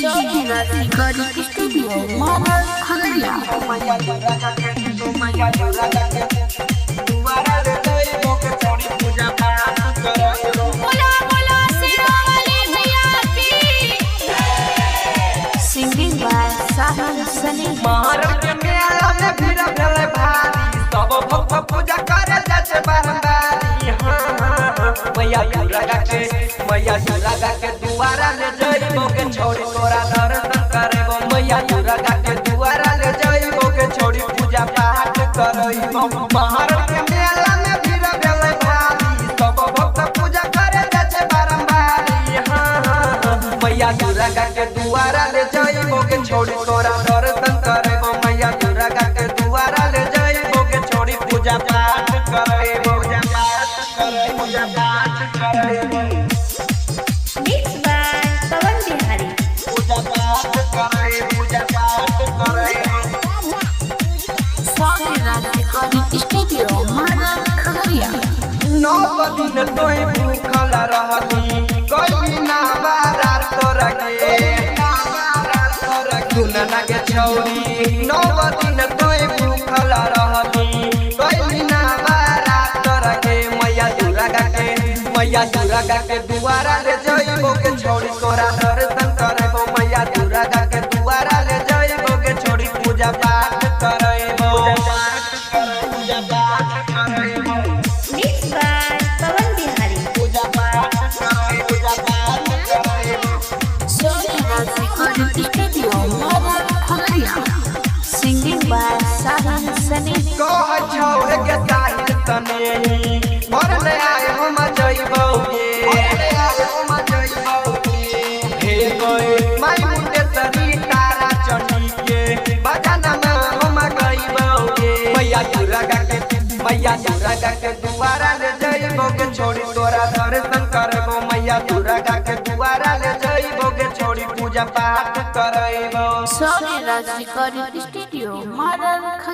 Recording Studio Mara Khaliya. बोला बोला सिरावली भैया की Singing by Sahil Sani. महाराज के मेला में भीड़ भेले भारी सब भक्त पूजा करे जाचे बारंबारी मैया दुर्गा के दुआरा ले जइबो के छोड़ी तोरा दर्शन करेबो मैया दुर्गा के दुआरा ले जइबो के छोड़ी पूजा पाठ करइबो महाराज के मेला में भीड़ भेले भारी सब भक्त पूजा करे जाचे बारंबारी मैया दुर्गा के दुआरा ले जइबो के छोड़ी तोरा दर्शन करेबो मैया दुर्गा के दुआरा ले जइबो के छोड़ी पूजा पाठ करेबो पूजा पाठ करेबो Mixed by Pawan Bihari. पूजा पाठ करेबो Sahil Recording Studio Mara Khaliya. नौ दिन तोय भूखल रहती कोई ना बारात तोरा के गुना लगे छौरी नौ दिन तोय भूखल रहती कोई ना बारात तोरा के मैया दुर्गा के दुआरा ले जइबो के छौरी तोरा दर्शन करेबो मैया दुर्गा के दुआरा ले जइबो के छौरी पूजा पाठ करेबो पूजा पाठ करेबो Mixed by Pawan Bihari. Sahil Recording Studio Mara Khaliya. Singing by Sahil Sani. कह छौर के साहिल तने मोर ले आए हम जइबोगे हे कोई माई मुंडे सरी तारा चढ़ी के बजाना में हम गइबोगे मैया दुर्गा के दुआरा ले जइबोगे छोड़ी तोरा दर्शन करबो मैया दुर्गा के दुआरा ले जइबोगे छोड़ी पूजा पाठ करबो Sahil Recording Studio Mara Khaliya.